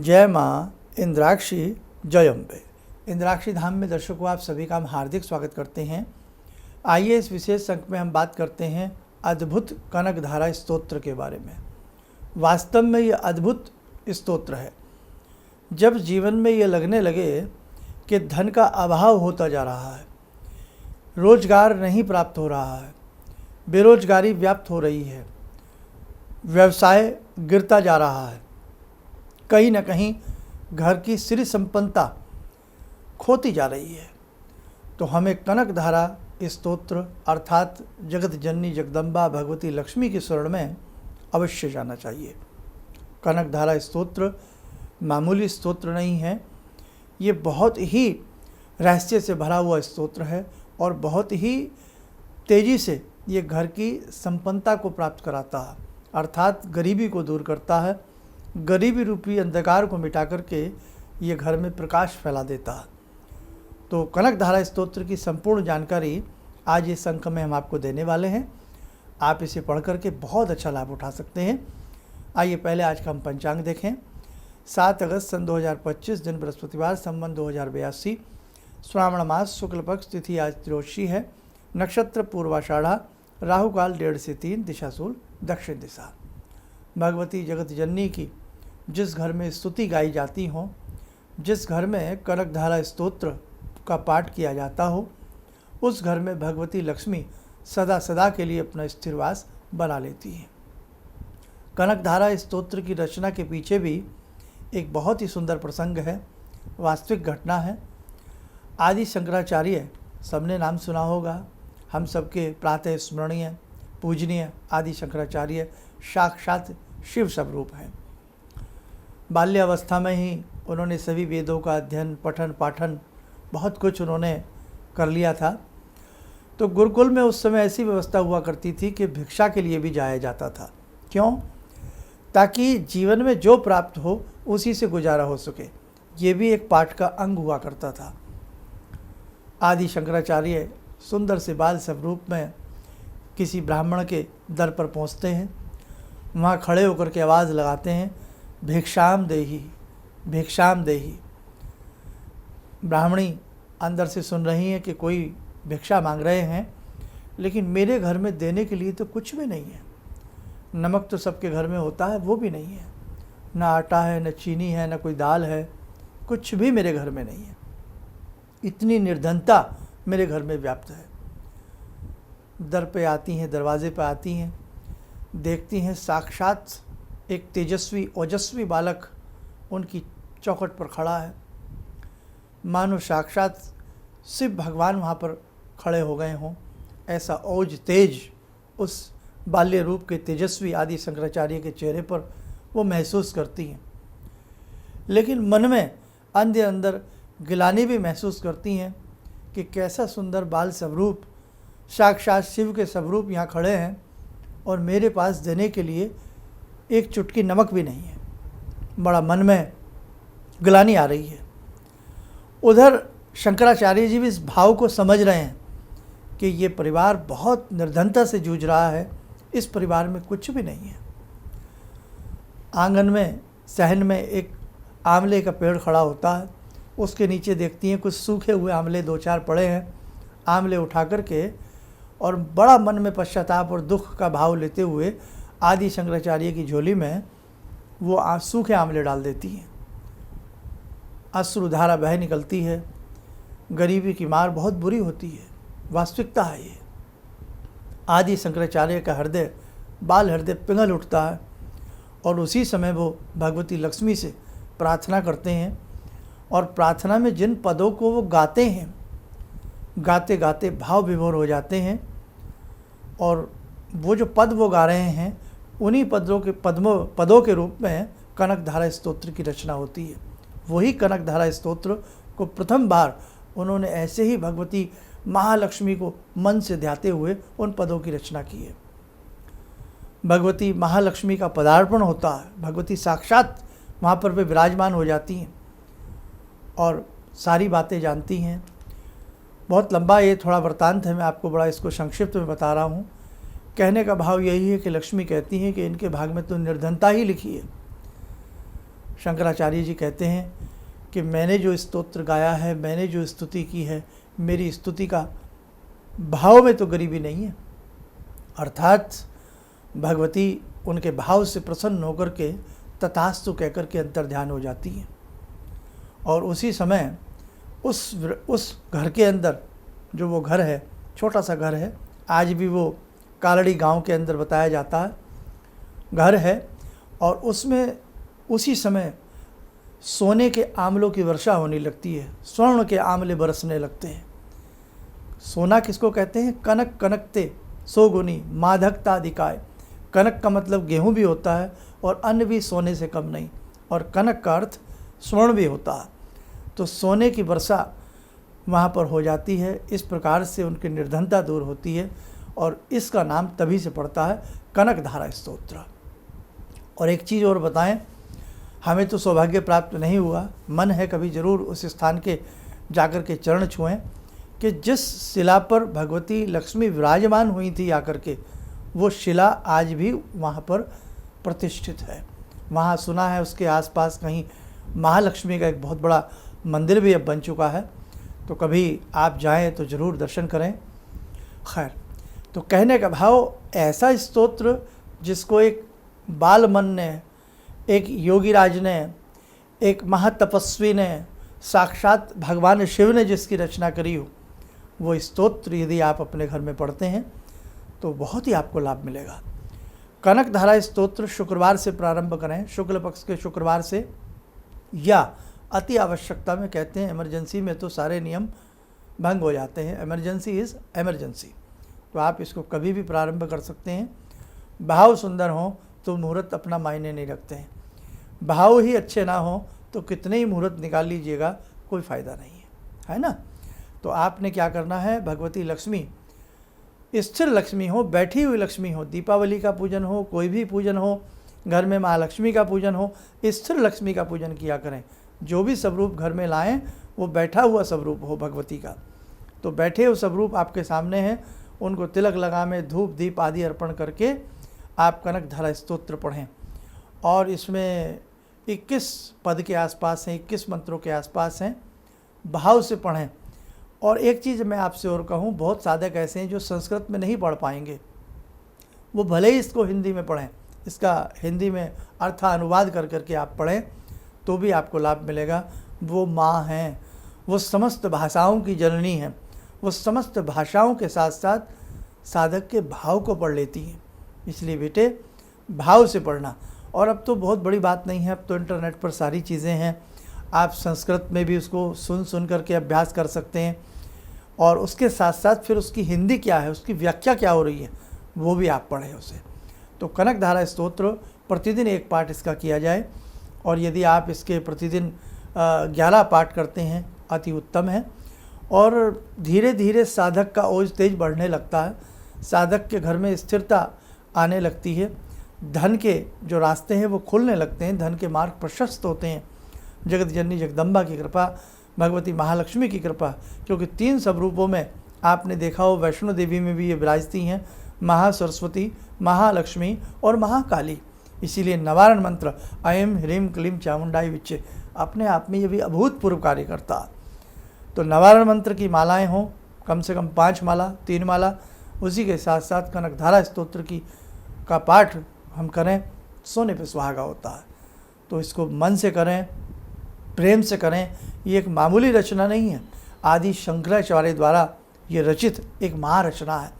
जय माँ इंद्राक्षी जयम्बे। इंद्राक्षी धाम में दर्शकों आप सभी का हम हार्दिक स्वागत करते हैं। आइए इस विशेष अंक में हम बात करते हैं अद्भुत कनकधारा स्तोत्र के बारे में। वास्तव में ये अद्भुत स्तोत्र है। जब जीवन में ये लगने लगे कि धन का अभाव होता जा रहा है, रोजगार नहीं प्राप्त हो रहा है, बेरोजगारी व्याप्त हो रही है, व्यवसाय गिरता जा रहा है, कहीं न कहीं घर की सिरी संपन्नता खोती जा रही है, तो हमें कनकधारा स्तोत्र अर्थात जगत जननी जगदम्बा भगवती लक्ष्मी की शरण में अवश्य जाना चाहिए। कनकधारा स्तोत्र मामूली स्तोत्र नहीं है, ये बहुत ही रहस्य से भरा हुआ स्तोत्र है और बहुत ही तेज़ी से ये घर की संपन्नता को प्राप्त कराता है, अर्थात गरीबी को दूर करता है। गरीबी रूपी अंधकार को मिटा करके ये घर में प्रकाश फैला देता है। तो कनकधारा स्तोत्र की संपूर्ण जानकारी आज इस अंक में हम आपको देने वाले हैं। आप इसे पढ़ करके बहुत अच्छा लाभ उठा सकते हैं। आइए पहले आज का हम पंचांग देखें। 7 अगस्त सन 2025 दिन बृहस्पतिवार संवत 2082 श्रावण मास शुक्ल पक्ष तिथि आज त्रयोदशी है। नक्षत्र पूर्वाषाढ़ा, राहु काल 1:30 से 3, दिशाशूल दक्षिण दिशा। भगवती जगत जननी की जिस घर में स्तुति गाई जाती हो, जिस घर में कनकधारा स्तोत्र का पाठ किया जाता हो, उस घर में भगवती लक्ष्मी सदा सदा के लिए अपना स्थिरवास बना लेती हैं। कनकधारा स्तोत्र की रचना के पीछे भी एक बहुत ही सुंदर प्रसंग है, वास्तविक घटना है। आदि शंकराचार्य सबने नाम सुना होगा, हम सबके प्रातः स्मरणीय पूजनीय आदि शंकराचार्य साक्षात शिव स्वरूप हैं। बाल्यावस्था में ही उन्होंने सभी वेदों का अध्ययन पठन पाठन बहुत कुछ उन्होंने कर लिया था। तो गुरुकुल में उस समय ऐसी व्यवस्था हुआ करती थी कि भिक्षा के लिए भी जाया जाता था। क्यों? ताकि जीवन में जो प्राप्त हो उसी से गुजारा हो सके। ये भी एक पाठ का अंग हुआ करता था। आदि शंकराचार्य सुंदर से बाल स्वरूप में किसी ब्राह्मण के दर पर पहुंचते हैं। वहाँ खड़े होकर के आवाज़ लगाते हैं, भिक्षाम देही, भिक्षाम देही। ब्राह्मणी अंदर से सुन रही हैं कि कोई भिक्षा मांग रहे हैं, लेकिन मेरे घर में देने के लिए तो कुछ भी नहीं है। नमक तो सबके घर में होता है, वो भी नहीं है। ना आटा है, न चीनी है, न कोई दाल है, कुछ भी मेरे घर में नहीं है। इतनी निर्धनता मेरे घर में व्याप्त है। दर पे आती हैं, दरवाजे पे आती हैं, देखती हैं साक्षात एक तेजस्वी ओजस्वी बालक उनकी चौखट पर खड़ा है। मानो साक्षात शिव भगवान वहाँ पर खड़े हो गए हों। ऐसा ओज तेज उस बाल्य रूप के तेजस्वी आदि शंकराचार्य के चेहरे पर वो महसूस करती हैं, लेकिन मन में अंदर अंदर गिलानी भी महसूस करती हैं कि कैसा सुंदर बाल स्वरूप साक्षात शिव के स्वरूप यहाँ खड़े हैं और मेरे पास देने के लिए एक चुटकी नमक भी नहीं है। बड़ा मन में गिलानी आ रही है। उधर शंकराचार्य जी भी इस भाव को समझ रहे हैं कि ये परिवार बहुत निर्धनता से जूझ रहा है, इस परिवार में कुछ भी नहीं है। आंगन में सहन में एक आंवले का पेड़ खड़ा होता है, उसके नीचे देखती हैं कुछ सूखे हुए आंवले 2-4 पड़े हैं। आंवले उठा करके और बड़ा मन में पश्चाताप और दुख का भाव लेते हुए आदि शंकराचार्य की झोली में वो सूखे आंवले डाल देती हैं। अश्रुधारा बह निकलती है। गरीबी की मार बहुत बुरी होती है, वास्तविकता है ये। आदि शंकराचार्य का हृदय बाल हृदय पिघल उठता है और उसी समय वो भगवती लक्ष्मी से प्रार्थना करते हैं। और प्रार्थना में जिन पदों को वो गाते हैं, गाते गाते भाव विभोर हो जाते हैं। और वो जो पद वो गा रहे हैं, उन्हीं पदों के रूप में कनकधारा स्तोत्र की रचना होती है। वही कनकधारा स्तोत्र को प्रथम बार उन्होंने ऐसे ही भगवती महालक्ष्मी को मन से ध्याते हुए उन पदों की रचना की है। भगवती महालक्ष्मी का पदार्पण होता है, भगवती साक्षात वहाँ पर वे विराजमान हो जाती हैं और सारी बातें जानती हैं। बहुत लंबा ये थोड़ा वृत्तांत है, मैं आपको बड़ा इसको संक्षिप्त में बता रहा हूँ। कहने का भाव यही है कि लक्ष्मी कहती हैं कि इनके भाग में तो निर्धनता ही लिखी है। शंकराचार्य जी कहते हैं कि मैंने जो स्तोत्र गाया है, मैंने जो स्तुति की है, मेरी स्तुति का भाव में तो गरीबी नहीं है। अर्थात भगवती उनके भाव से प्रसन्न होकर के तथास्तु कहकर के अंतर्ध्यान हो जाती है। और उसी समय उस घर के अंदर, जो वो घर है, छोटा सा घर है, आज भी वो कालड़ी गांव के अंदर बताया जाता है घर है, और उसमें उसी समय सोने के आंवलों की वर्षा होने लगती है, स्वर्ण के आंवले बरसने लगते हैं। सोना किसको कहते हैं? कनक कनकते सोगुनी माधकता दिखाए। कनक का मतलब गेहूं भी होता है और अन्न भी सोने से कम नहीं, और कनक का अर्थ स्वर्ण भी होता है। तो सोने की वर्षा वहाँ पर हो जाती है। इस प्रकार से उनकी निर्धनता दूर होती है, और इसका नाम तभी से पड़ता है कनकधारा स्तोत्र। और एक चीज़ और बताएं, हमें तो सौभाग्य प्राप्त नहीं हुआ, मन है कभी ज़रूर उस स्थान के जाकर के चरण छुएं कि जिस शिला पर भगवती लक्ष्मी विराजमान हुई थी आकर के, वो शिला आज भी वहाँ पर प्रतिष्ठित है। वहाँ सुना है उसके आसपास कहीं महालक्ष्मी का एक बहुत बड़ा मंदिर भी अब बन चुका है, तो कभी आप जाएं तो ज़रूर दर्शन करें। खैर, तो कहने का भाव, ऐसा स्तोत्र जिसको एक बालमन ने, एक योगीराज ने, एक महातपस्वी ने, साक्षात भगवान शिव ने जिसकी रचना करी हो, वो स्तोत्र यदि आप अपने घर में पढ़ते हैं तो बहुत ही आपको लाभ मिलेगा। कनकधारा स्तोत्र शुक्रवार से प्रारंभ करें, शुक्ल पक्ष के शुक्रवार से, या अति आवश्यकता में, कहते हैं इमरजेंसी में तो सारे नियम भंग हो जाते हैं, इमरजेंसी इज़ इमरजेंसी, तो आप इसको कभी भी प्रारंभ कर सकते हैं। भाव सुंदर हो तो मुहूर्त अपना मायने नहीं रखते हैं, भाव ही अच्छे ना हो तो कितने ही मुहूर्त निकाल लीजिएगा, कोई फ़ायदा नहीं है ना। तो आपने क्या करना है, भगवती लक्ष्मी स्थिर लक्ष्मी हो, बैठी हुई लक्ष्मी हो, दीपावली का पूजन हो, कोई भी पूजन हो, घर में महालक्ष्मी का पूजन हो, स्थिर लक्ष्मी का पूजन किया करें। जो भी स्वरूप घर में लाएं वो बैठा हुआ स्वरूप हो भगवती का। तो बैठे हुए स्वरूप आपके सामने हैं, उनको तिलक लगा में धूप दीप आदि अर्पण करके आप कनकधारा स्तोत्र पढ़ें। और इसमें 21 पद के आसपास हैं, 21 मंत्रों के आसपास हैं, भाव से पढ़ें। और एक चीज़ मैं आपसे और कहूँ, बहुत साधक ऐसे हैं जो संस्कृत में नहीं पढ़ पाएंगे, वो भले ही इसको हिंदी में पढ़ें, इसका हिंदी में अर्थानुवाद कर करके आप पढ़ें तो भी आपको लाभ मिलेगा। वो माँ हैं, वो समस्त भाषाओं की जननी हैं, वो समस्त भाषाओं के साथ साथ साधक के भाव को पढ़ लेती हैं। इसलिए बेटे, भाव से पढ़ना। और अब तो बहुत बड़ी बात नहीं है, अब तो इंटरनेट पर सारी चीज़ें हैं, आप संस्कृत में भी उसको सुन करके अभ्यास कर सकते हैं, और उसके साथ साथ फिर उसकी हिंदी क्या है, उसकी व्याख्या क्या हो रही है, वो भी आप पढ़ें उसे। तो कनकधारा स्तोत्र प्रतिदिन एक पाठ इसका किया जाए, और यदि आप इसके प्रतिदिन 11 पाठ करते हैं अति उत्तम है। और धीरे धीरे साधक का ओज तेज बढ़ने लगता है, साधक के घर में स्थिरता आने लगती है, धन के जो रास्ते हैं वो खुलने लगते हैं, धन के मार्ग प्रशस्त होते हैं। जगत जननी जगदम्बा की कृपा, भगवती महालक्ष्मी की कृपा, क्योंकि 3 स्वरूपों में आपने देखा हो, वैष्णो देवी में भी ये विराजती हैं, महासरस्वती, महालक्ष्मी और महाकाली। इसीलिए नवारण मंत्र ऐं ह्रीं क्लीं चामुंडाई विच्चे अपने आप में ये भी अभूतपूर्व कार्य करता। तो नवारण मंत्र की मालाएं हों, कम से कम 5 माला, 3 माला, उसी के साथ साथ कनकधारा स्तोत्र का पाठ हम करें, सोने पे सुहागा होता है। तो इसको मन से करें, प्रेम से करें। ये एक मामूली रचना नहीं है, आदि शंकराचार्य द्वारा ये रचित एक महारचना है,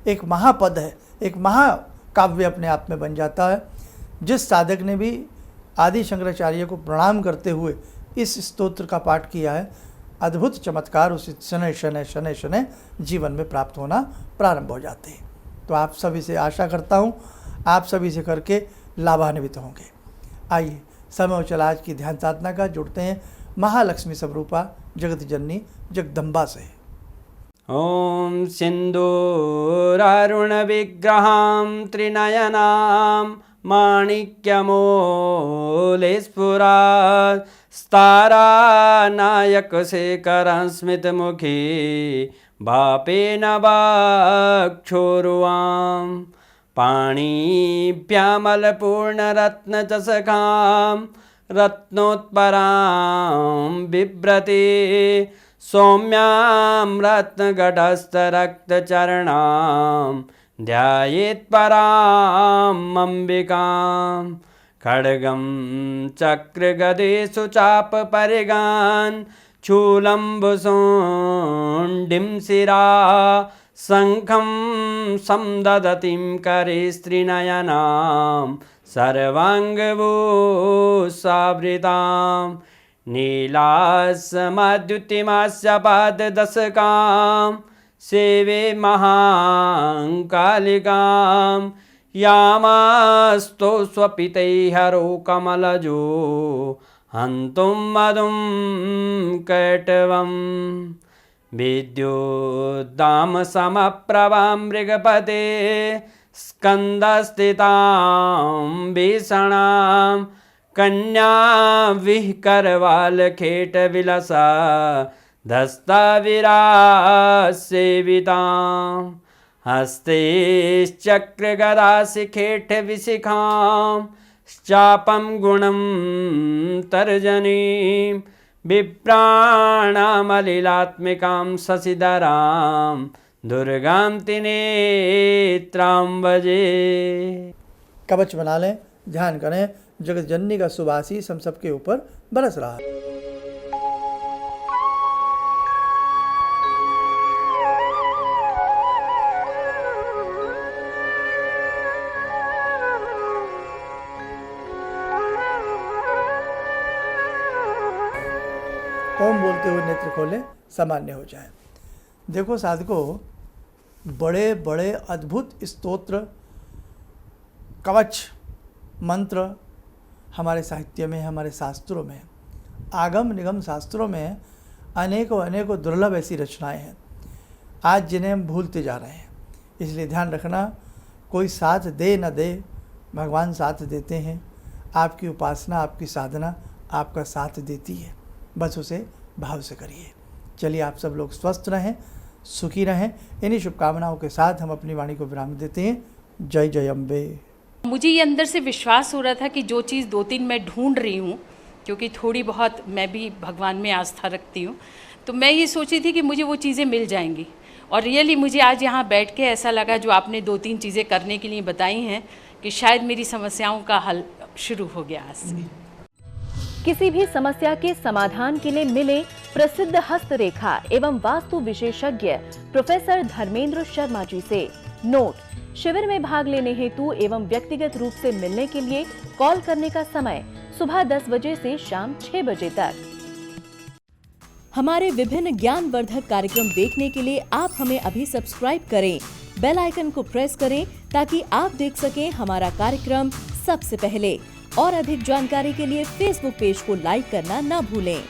एक महापद है, एक महाकाव्य अपने आप में बन जाता है। जिस साधक ने भी आदि शंकराचार्य को प्रणाम करते हुए इस स्तोत्र का पाठ किया है, अद्भुत चमत्कार उसे शनै शनै शनै शनै जीवन में प्राप्त होना प्रारंभ हो जाते हैं। तो आप सभी से आशा करता हूँ आप सभी से करके लाभान्वित होंगे। आइए समय और चला आज की ध्यान साधना का जुड़ते हैं महालक्ष्मी स्वरूपा जगत जननी जगदम्बा से। ॐ सिन्दूरारुणविग्रहां त्रिनयनां माणिक्यमूलस्फुरात् स्तारानायकशेखरं स्मितमुखी भापेन वाक्छोरुवां पाणिभ्यामलपूर्णरत्नचषकां रत्नोत्परां बिभ्रति सौम्यां रत्नघटस्थरक्तचरणां ध्यायेत् पराम् अम्बिकां खड्गं चक्रगदेषु चापपरिगान् चूलम्बुसुण्डिं शिरा शङ्खं संदधतीं करे स्त्रीनयनां सर्वाङ्गभूषावृतां नीलास्मद्युतिमास्य पाददशकां सेवे महाकालिकां यामास्तो स्वपितैहरो कमलजो हन्तुं मधुं कैटवम् विद्युद्दामसमप्रभां मृगपते स्कन्दस्थितां भीषणां कन्यां विहकरवालखेटविलसा धस्ताविरासेवितां हस्तैश्चक्रगदाशिखेटविशिखां चापं गुणं तर्जनीं विप्राणामलिलात्मिकां शशिधरां दुर्गां त्रिनेत्रां भजे। कवच बना लें, ध्यान करें, जगत जननी का शुभ आशीष हम सबके ऊपर बरस रहा है। ओम बोलते हुए नेत्र खोलें, सामान्य हो जाए। देखो साधकों, बड़े बड़े अद्भुत स्तोत्र, कवच, मंत्र हमारे साहित्य में, हमारे शास्त्रों में, आगम निगम शास्त्रों में अनेकों अनेकों दुर्लभ ऐसी रचनाएं हैं, आज जिन्हें हम भूलते जा रहे हैं। इसलिए ध्यान रखना, कोई साथ दे न दे, भगवान साथ देते हैं। आपकी उपासना, आपकी साधना आपका साथ देती है, बस उसे भाव से करिए। चलिए, आप सब लोग स्वस्थ रहें, सुखी रहें। इन्हीं शुभकामनाओं के साथ हम अपनी वाणी को विराम देते हैं। जय जय अम्बे। मुझे ये अंदर से विश्वास हो रहा था कि जो चीज़ 2-3 मैं ढूंढ रही हूँ, क्योंकि थोड़ी बहुत मैं भी भगवान में आस्था रखती हूँ, तो मैं ये सोची थी कि मुझे वो चीज़ें मिल जाएंगी। और रियली मुझे आज यहाँ बैठ के ऐसा लगा, जो आपने 2-3 चीज़ें करने के लिए बताई हैं, कि शायद मेरी समस्याओं का हल शुरू हो गया आज से। किसी भी समस्या के समाधान के लिए मिले प्रसिद्ध हस्तरेखा एवं वास्तु विशेषज्ञ प्रोफेसर धर्मेंद्र शर्मा जी से। नोट: शिविर में भाग लेने हेतु एवं व्यक्तिगत रूप से मिलने के लिए कॉल करने का समय सुबह 10 बजे से शाम 6 बजे तक। हमारे विभिन्न ज्ञानवर्धक कार्यक्रम देखने के लिए आप हमें अभी सब्सक्राइब करें, बेल आइकन को प्रेस करें ताकि आप देख सकें हमारा कार्यक्रम सबसे पहले। और अधिक जानकारी के लिए फेसबुक पेज को लाइक करना न भूलें।